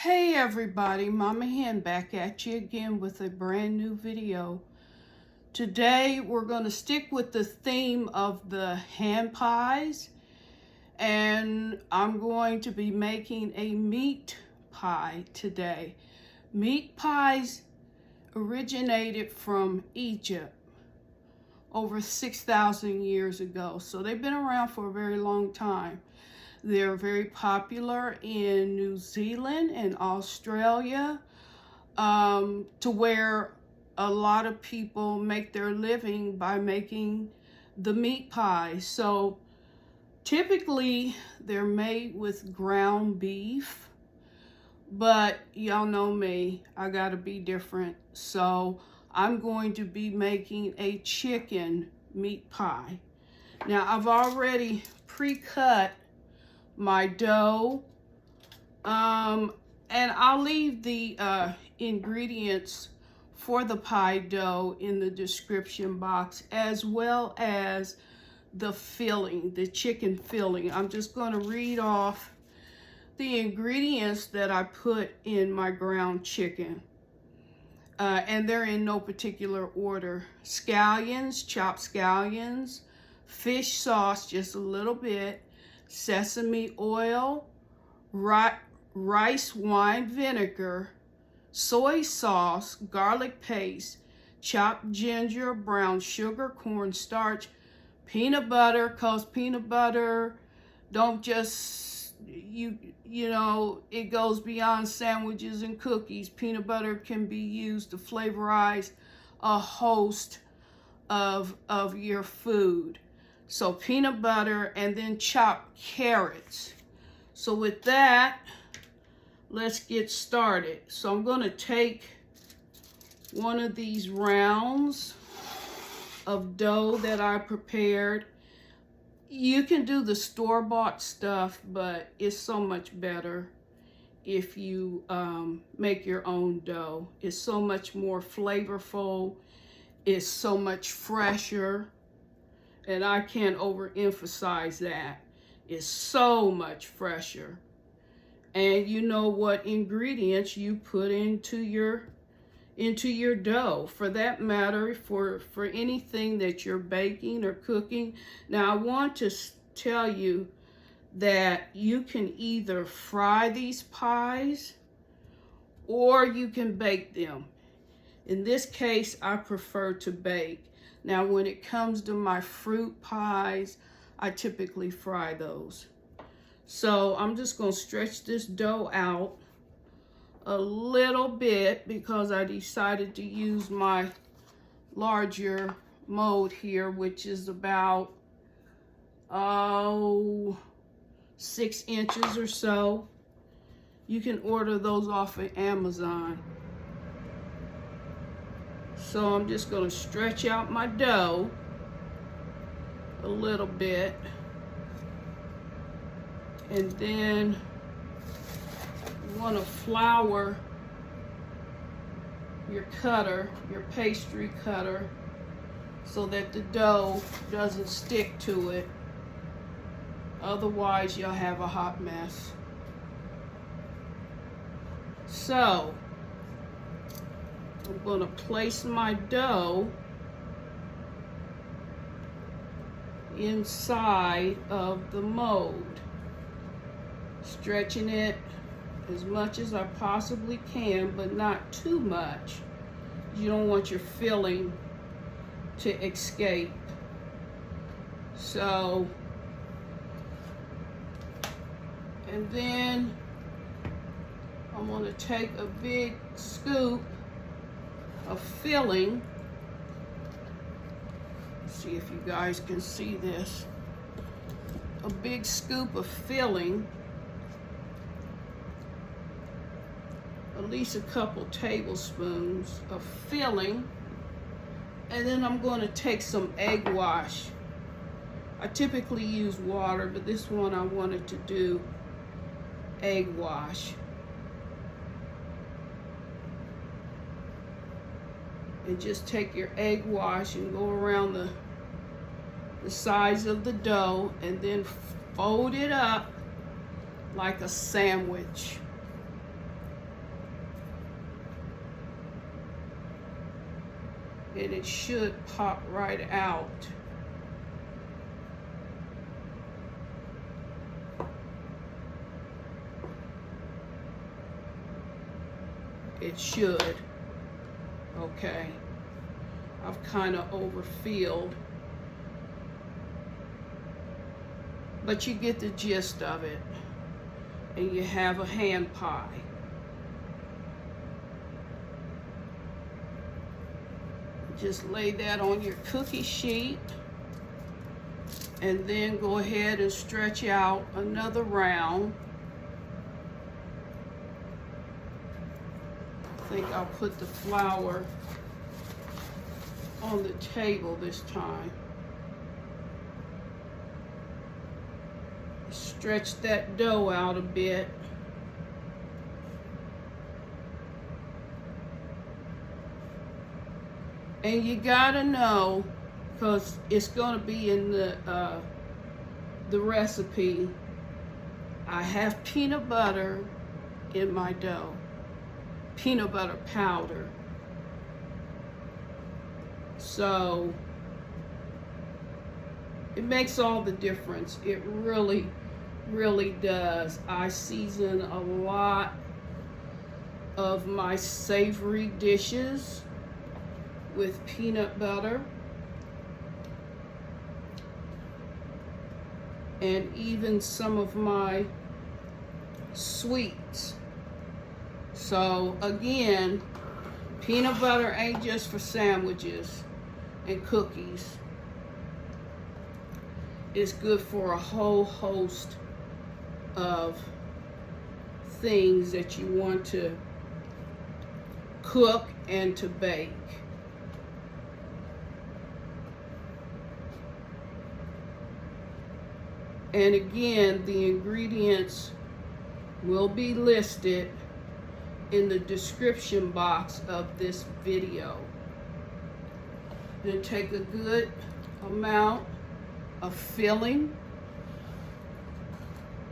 Hey everybody, Mama Hen back at you again with a brand new video. Today we're going to stick with the theme of the hand pies, and I'm going to be making a meat pie today. Meat pies originated from Egypt over 6,000 years ago, so they've been around for a very long time. They're very popular in New Zealand and Australia, to where a lot of people make their living by making the meat pies. So typically they're made with ground beef, but y'all know me, I gotta be different. So I'm going to be making a chicken meat pie. Now I've already pre-cut my dough, and I'll leave the ingredients for the pie dough in the description box, as well as the filling, the chicken filling. I'm just going to read off the ingredients that I put in my ground chicken, and they're in no particular order. Scallions, chopped scallions, fish sauce, just a little bit, sesame oil, rice wine vinegar, soy sauce, garlic paste, chopped ginger, brown sugar, cornstarch, peanut butter, cause peanut butter don't just, you know, it goes beyond sandwiches and cookies. Peanut butter can be used to flavorize a host of your food. So peanut butter, and then chopped carrots. So with that, let's get started. So I'm going to take one of these rounds of dough that I prepared. You can do the store-bought stuff, but it's so much better if you make your own dough. It's so much more flavorful. It's so much fresher. And I can't overemphasize that. It's so much fresher. And you know what ingredients you put into your dough. For that matter, for anything that you're baking or cooking. Now I want to tell you that you can either fry these pies or you can bake them. In this case, I prefer to bake. Now, when it comes to my fruit pies, I typically fry those. So I'm just going to stretch this dough out a little bit because I decided to use my larger mold here, which is about 6 inches or so. You can order those off of Amazon. So I'm just going to stretch out my dough a little bit, and then you want to flour your cutter, your pastry cutter, so that the dough doesn't stick to it. Otherwise you'll have a hot mess. So I'm going to place my dough inside of the mold, stretching it as much as I possibly can, but not too much. You don't want your filling to escape. So, and then I'm going to take a big scoop of filling. See if you guys can see this. A big scoop of filling, at least a couple tablespoons of filling, and then I'm going to take some egg wash. I typically use water, but this one I wanted to do egg wash. And just take your egg wash and go around the sides of the dough, and then fold it up like a sandwich. and it should pop right out. It should. Okay. I've kind of overfilled, but you get the gist of it, and you have a hand pie. Just lay that on your cookie sheet, and then go ahead and stretch out another round. I think I'll put the flour on the table this time. Stretch that dough out a bit. And you gotta know, because it's gonna be in the recipe, I have peanut butter in my dough. Peanut butter powder. So it makes all the difference. It really, really does. I season a lot of my savory dishes with peanut butter, and even some of my sweets. So again, peanut butter ain't just for sandwiches and cookies. It's good for a whole host of things that you want to cook and to bake. And again, the ingredients will be listed in the description box of this video. Then take a good amount of filling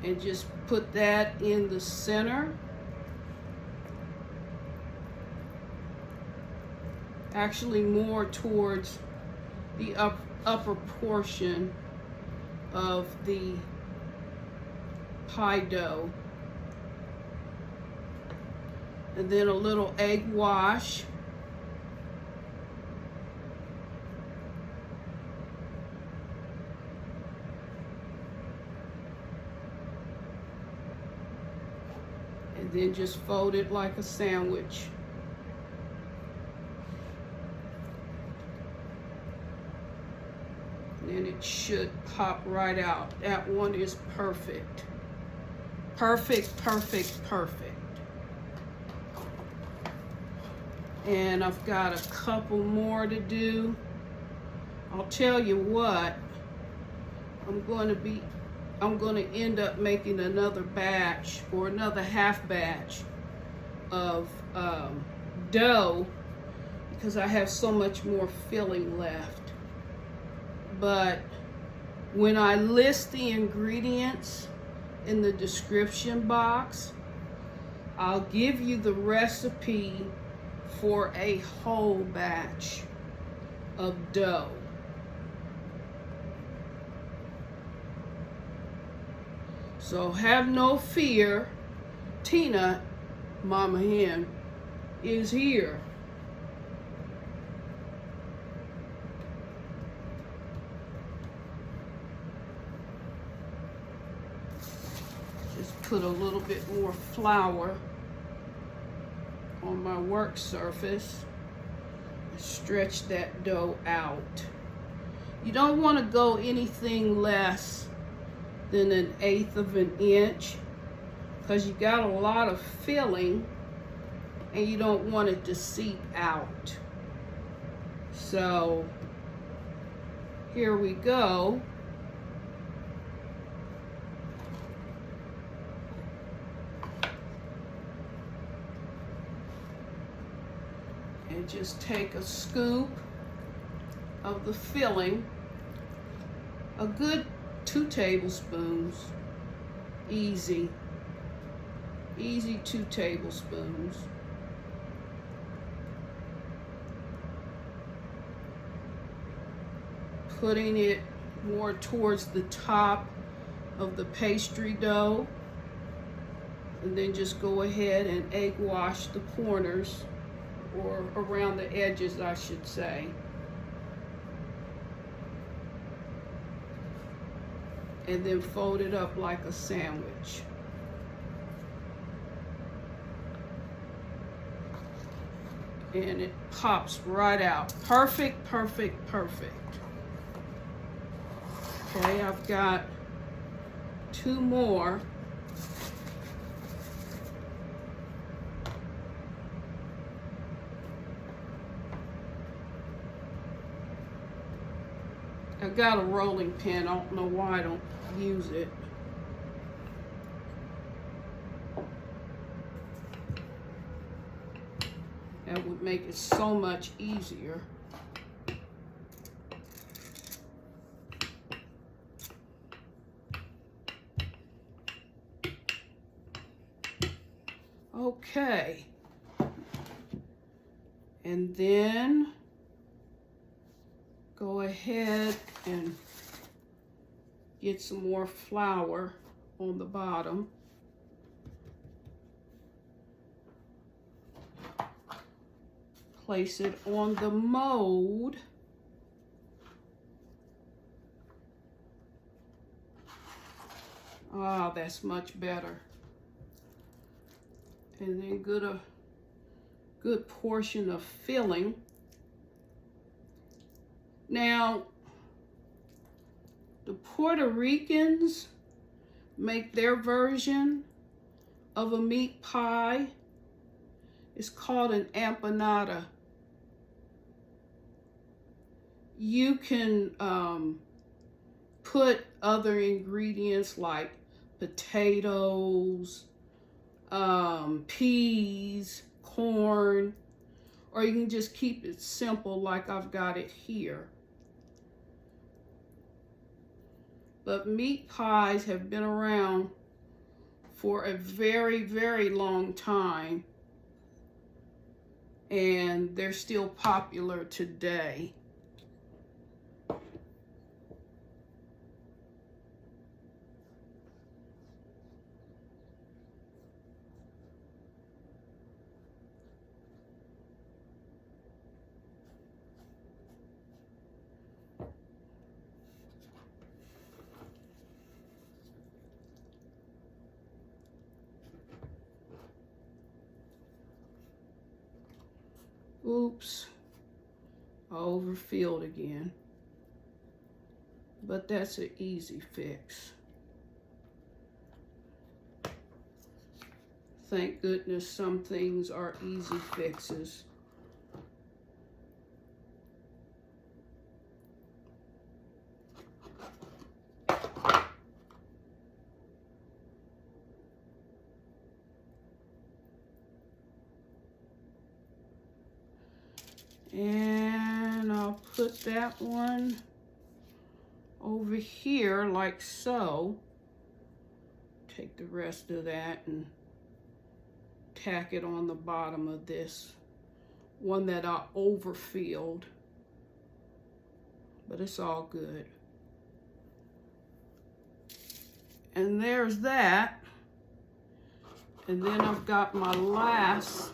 and just put that in the center. Actually more towards the upper portion of the pie dough. And then a little egg wash. And then just fold it like a sandwich. And it should pop right out. That one is perfect. Perfect, perfect, perfect. And I've got a couple more to do. I'll tell you what, I'm going to end up making another batch or another half batch of dough because I have so much more filling left. But when I list the ingredients in the description box, I'll give you the recipe for a whole batch of dough. So have no fear, Tina, Mama Hen, is here. Just put a little bit more flour on my work surface and stretch that dough out. You don't want to go anything less than 1/8 of an inch because you got a lot of filling and you don't want it to seep out. So here we go. And just take a scoop of the filling, a good 2 tablespoons, easy 2 tablespoons. putting it more towards the top of the pastry dough. And then just go ahead and egg wash the corners, or around the edges, I should say. And then fold it up like a sandwich. And it pops right out. Perfect, perfect, perfect. Okay, I've got 2 more. I got a rolling pin. I don't know why I don't use it. That would make it so much easier. Okay. And then go ahead and get some more flour on the bottom. Place it on the mold. Ah, that's much better. And then get a good portion of filling. Now, the Puerto Ricans make their version of a meat pie. It's called an empanada. You can put other ingredients like potatoes, peas, corn, or you can just keep it simple like I've got it here. But meat pies have been around for a very, very long time, and they're still popular today. Oops, I overfilled again, but that's an easy fix. Thank goodness some things are easy fixes. And I'll put that one over here like so. Take the rest of that and tack it on the bottom of this one that I overfilled. But it's all good. And there's that. And then I've got my last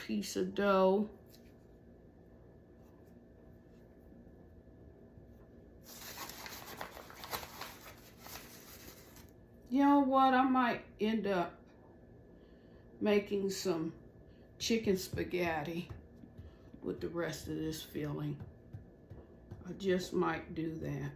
piece of dough. You know what? I might end up making some chicken spaghetti with the rest of this filling. I just might do that.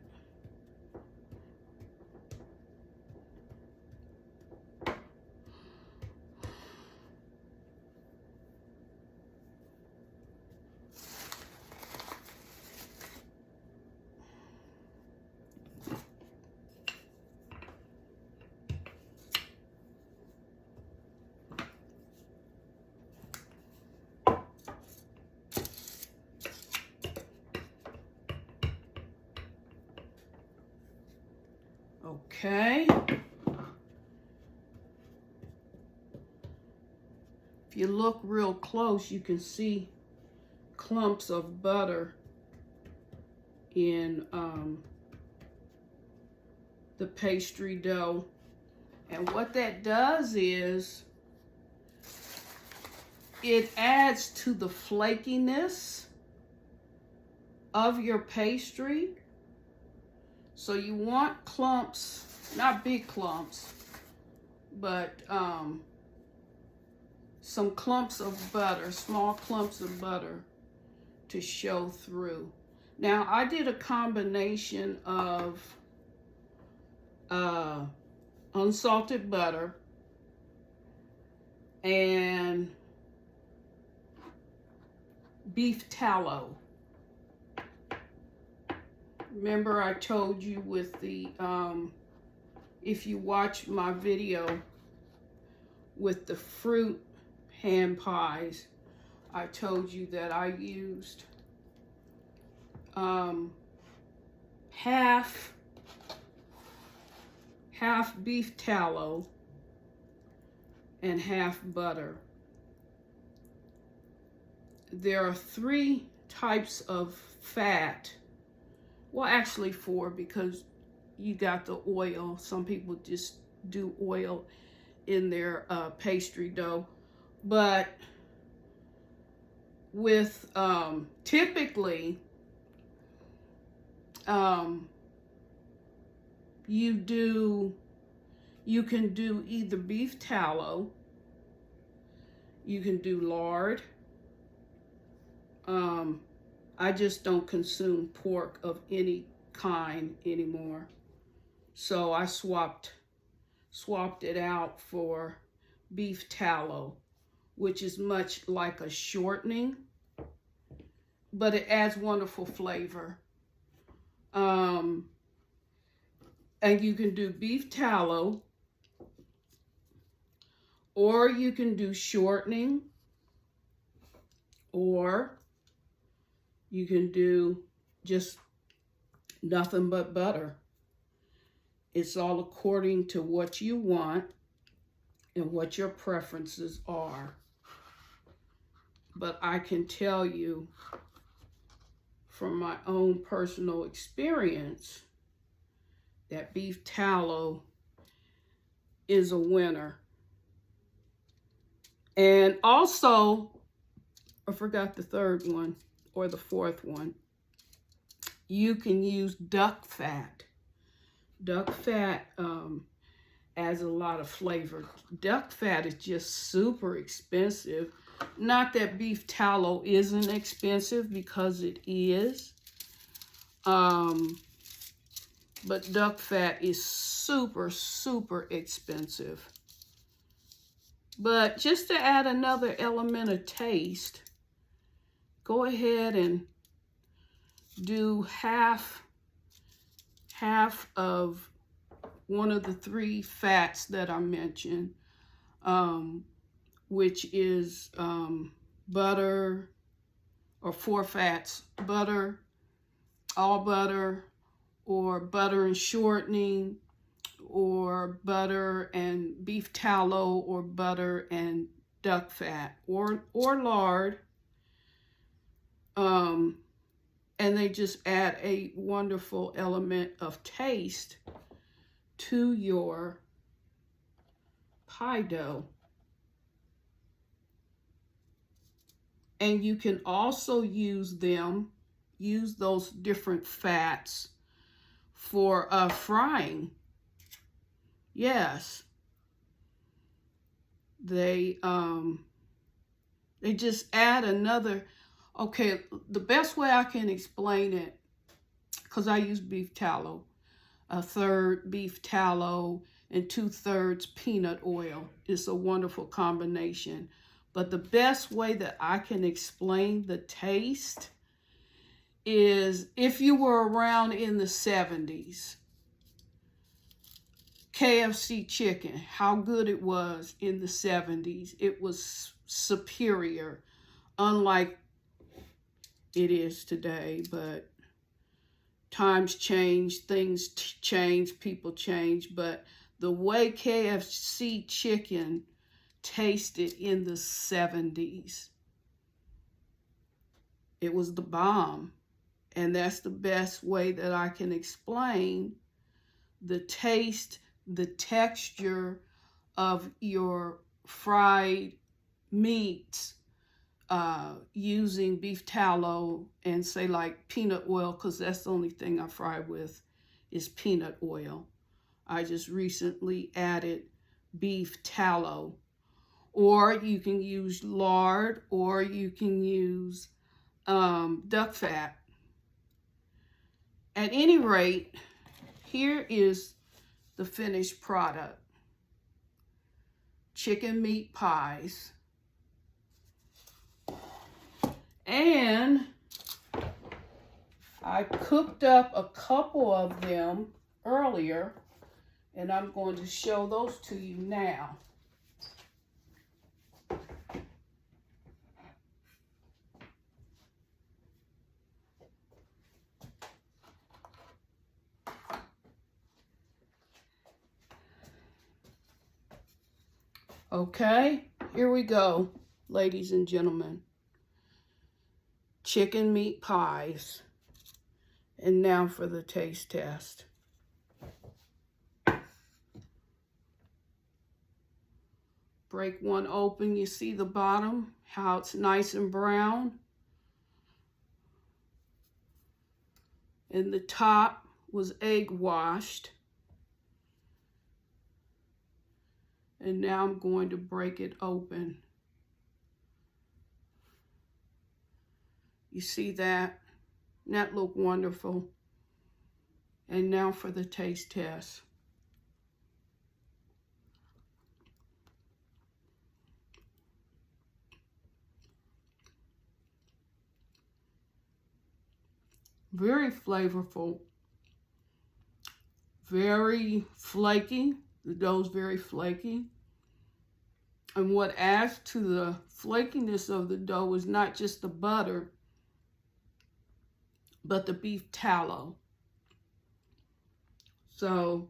Okay. If you look real close, you can see clumps of butter in the pastry dough. And what that does is it adds to the flakiness of your pastry. So you want clumps, not big clumps, but some clumps of butter, small clumps of butter to show through. Now I did a combination of unsalted butter and beef tallow. Remember I told you with the, if you watch my video with the fruit hand pies, I told you that I used half beef tallow and half butter. There are 3 types of fat. Well, actually 4, because you got the oil. Some people just do oil in their pastry dough. But with typically you can do either beef tallow, you can do lard. I just don't consume pork of any kind anymore. So I swapped it out for beef tallow, which is much like a shortening, but it adds wonderful flavor. And you can do beef tallow, or you can do shortening, or you can do just nothing but butter. It's all according to what you want and what your preferences are. But I can tell you from my own personal experience that beef tallow is a winner. And also, I forgot the third one, or the fourth one. You can use duck fat. Duck fat adds a lot of flavor. Duck fat is just super expensive. Not that beef tallow isn't expensive, because it is. But duck fat is super, super expensive. But just to add another element of taste, go ahead and do half of one of the 3 fats that I mentioned, which is butter, or 4 fats: butter, all butter, or butter and shortening, or butter and beef tallow, or butter and duck fat, or lard. And they just add a wonderful element of taste to your pie dough. And you can also use those different fats for frying. Yes. They just add another. Okay, the best way I can explain it, because I use beef tallow, 1/3 beef tallow and 2/3 peanut oil. It's a wonderful combination. But the best way that I can explain the taste is, if you were around in the 70s, KFC chicken, how good it was in the 70s. It was superior, unlike it is today. But times change, things change, people change. But the way KFC chicken tasted in the 70s, it was the bomb. And that's the best way that I can explain the taste, the texture of your fried meats using beef tallow and say like peanut oil, because that's the only thing I fry with is peanut oil. I just recently added beef tallow. Or you can use lard, or you can use duck fat. At any rate, here is the finished product. Chicken meat pies. And I cooked up a couple of them earlier, and I'm going to show those to you now. Okay, here we go, ladies and gentlemen. Chicken meat pies. And now for the taste test. Break one open, you see the bottom, how it's nice and brown. And the top was egg washed. And now I'm going to break it open. You see that? That looked wonderful. And now for the taste test. Very flavorful. Very flaky. The dough's very flaky. And what adds to the flakiness of the dough is not just the butter, but the beef tallow. So,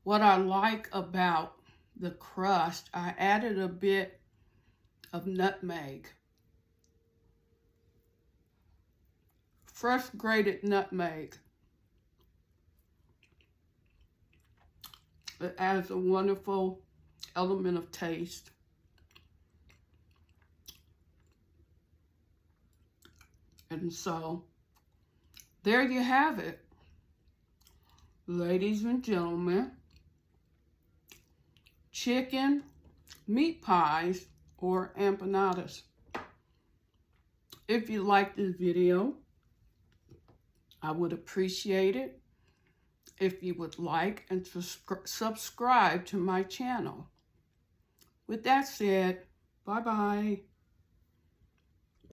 what I like about the crust, I added a bit of nutmeg. Fresh grated nutmeg. It adds a wonderful element of taste. And so, there you have it, ladies and gentlemen. Chicken meat pies or empanadas. If you like this video, I would appreciate it if you would like and subscribe to my channel. With that said, bye-bye.